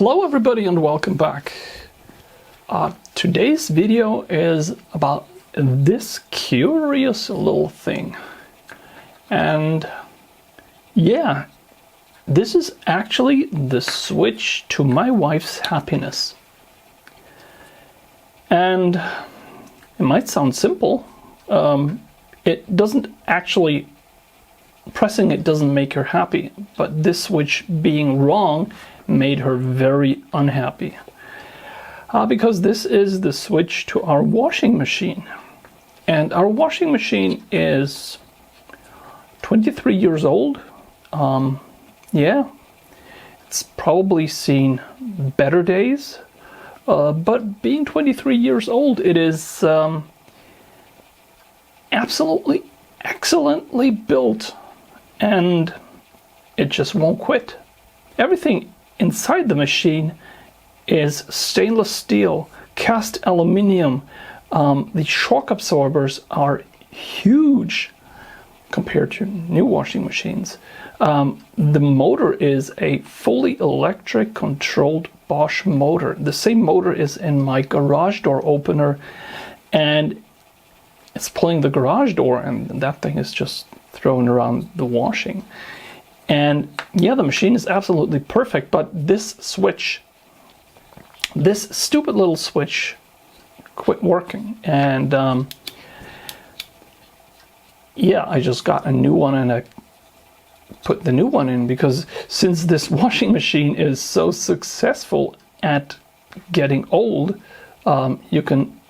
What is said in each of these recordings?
Hello everybody and welcome back. Today's video is about this curious little thing. And yeah, this is actually the switch to my wife's happiness. And it might sound simple. It doesn't actually, pressing it doesn't make her happy, but this switch being wrong made her very unhappy. Because this is the switch to our washing machine. And our washing machine is 23 years old. Yeah, it's probably seen better days. But being 23 years old, it is absolutely excellently built. And it just won't quit. Everything inside the machine is stainless steel, cast aluminium. The shock absorbers are huge compared to new washing machines. The motor is a fully electric controlled Bosch motor. The same motor is in my garage door opener, and it's pulling the garage door, and that thing is just thrown around the washing. And yeah, the machine is absolutely perfect, but this switch, this stupid little switch quit working. And yeah, I just got a new one and I put the new one in because since this washing machine is so successful at getting old, you can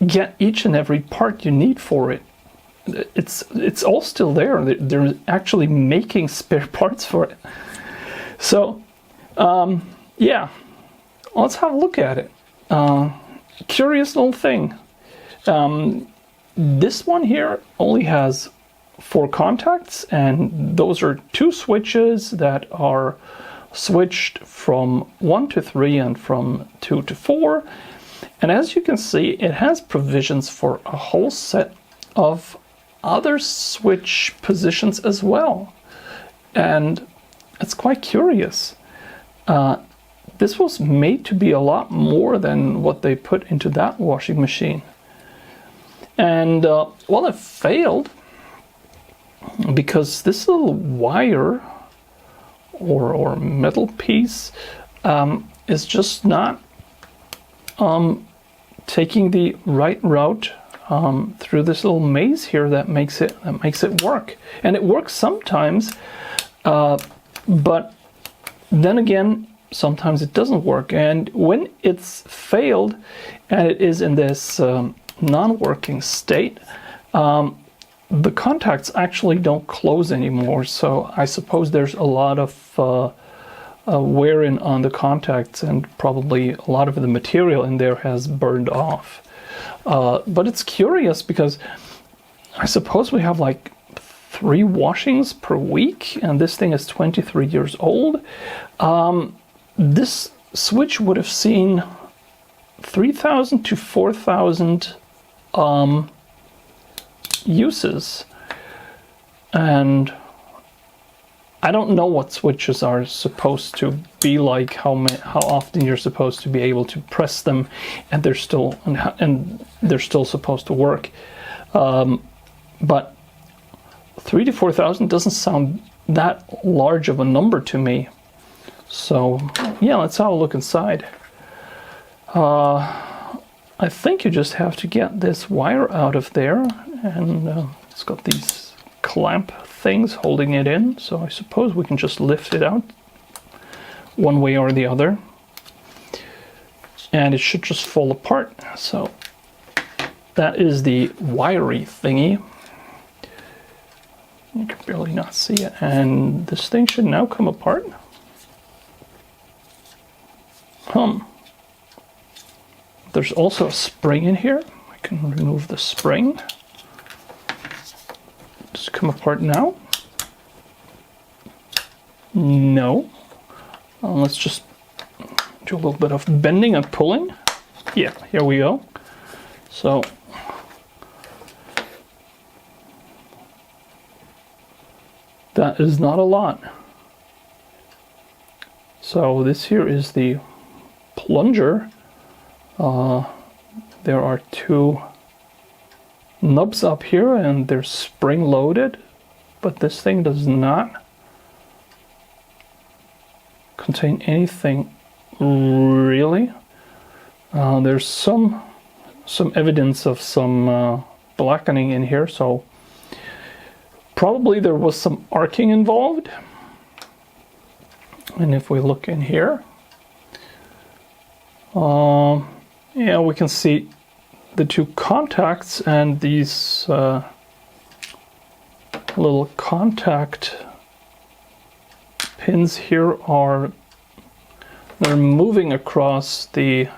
get each and every part you need for it. It's all still there. They're actually making spare parts for it. So yeah, let's have a look at it. Curious little thing. This one here only has 4 contacts, and those are 2 switches that are switched from 1 to 3 and from 2 to 4. And as you can see, it has provisions for a whole set of other switch positions as well, and it's quite curious. This was made to be a lot more than what they put into that washing machine, and well, it failed because this little wire or metal piece is just not taking the right route through this little maze here that makes it work. And it works sometimes, but then again, sometimes it doesn't work. And when it's failed and it is in this non-working state, the contacts actually don't close anymore. So I suppose there's a lot of wearing on the contacts, and probably a lot of the material in there has burned off. But it's curious because I suppose we have like 3 washings per week, and this thing is 23 years old. This switch would have seen 3,000 to 4,000 uses, and I don't know what switches are supposed to be like, how often you're supposed to be able to press them, and they're still supposed to work. But 3,000 to 4,000 doesn't sound that large of a number to me. So yeah, let's have a look inside. I think you just have to get this wire out of there, and it's got these clamp things holding it in, so I suppose we can just lift it out one way or the other, and it should just fall apart. So that is the wiry thingy. You can barely not see it, and this thing should now come apart. There's also a spring in here. I can remove the spring. Does it come apart now? No. Let's just do a little bit of bending and pulling. Yeah, here we go. So that is not a lot. So this here is the plunger. There are two nubs up here and they're spring loaded, but this thing does not contain anything really. There's some evidence of some blackening in here, so probably there was some arcing involved. And if we look in here, yeah, we can see the two contacts, and these little contact pins here they're moving across the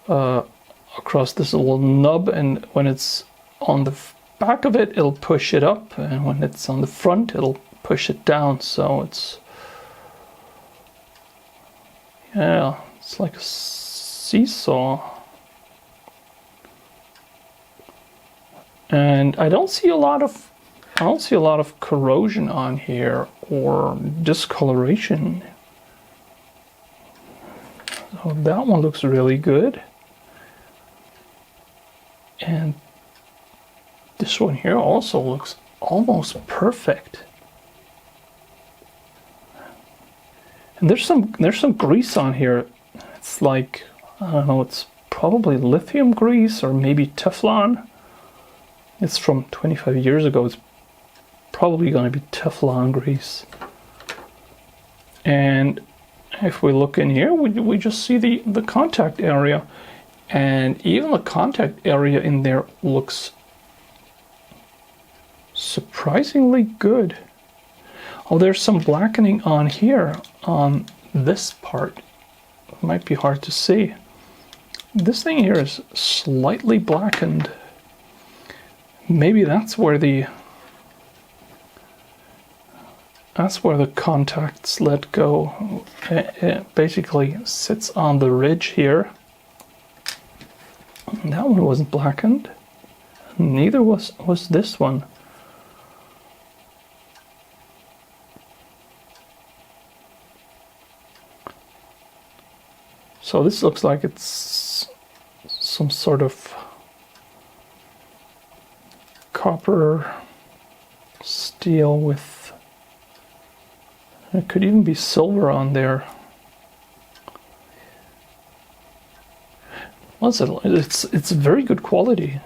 across this little nub, and when it's on the back of it, it'll push it up, and when it's on the front, it'll push it down. So it's, yeah, it's like a seesaw. And I don't see a lot of corrosion on here or discoloration. So that one looks really good. And this one here also looks almost perfect. And there's some grease on here. It's like, I don't know, it's probably lithium grease or maybe Teflon. It's from 25 years ago. It's probably going to be Teflon grease. And if we look in here, we just see the contact area. And even the contact area in there looks surprisingly good. Oh, there's some blackening on here, on this part. It might be hard to see. This thing here is slightly blackened. Maybe that's where the contacts let go. It basically sits on the ridge here. That one wasn't blackened. Neither was this one. So this looks like it's some sort of copper steel with, it could even be silver on there. It's very good quality.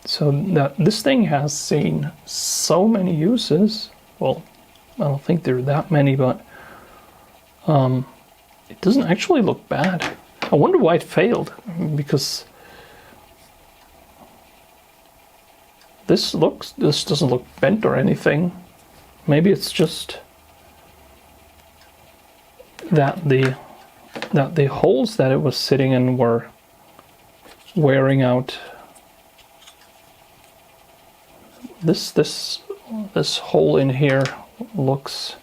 So that this thing has seen so many uses. Well, I don't think there are that many, but it doesn't actually look bad. I wonder why it failed, because this doesn't look bent or anything. Maybe it's just that the holes that it was sitting in were wearing out. This hole in here looks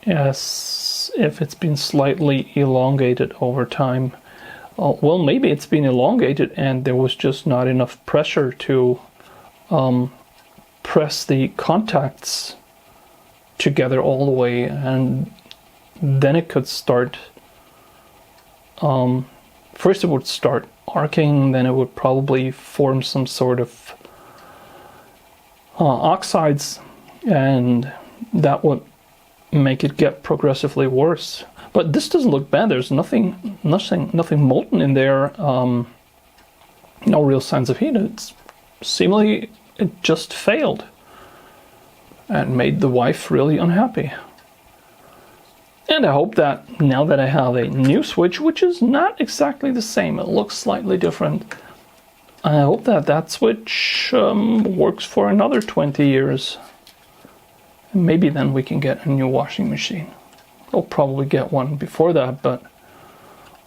as if it's been slightly elongated over time. Well, maybe it's been elongated and there was just not enough pressure to press the contacts together all the way, and then it could start, first it would start arcing, then it would probably form some sort of oxides, and that would make it get progressively worse. But this doesn't look bad. There's nothing molten in there. No real signs of heat. It's seemingly it just failed and made the wife really unhappy. And I hope that now that I have a new switch, which is not exactly the same, it looks slightly different, I hope that that switch works for another 20 years. And maybe then we can get a new washing machine. I'll probably get one before that, but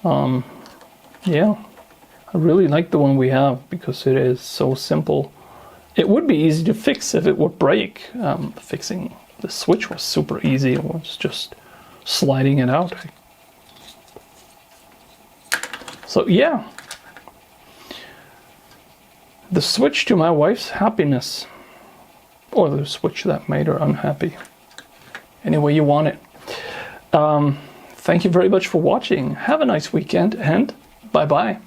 yeah, I really like the one we have because it is so simple. It would be easy to fix if it would break. Fixing the switch was super easy. It was just sliding it out. So yeah, the switch to my wife's happiness, or the switch that made her unhappy. any way you want it. Thank you very much for watching. Have a nice weekend, and bye-bye.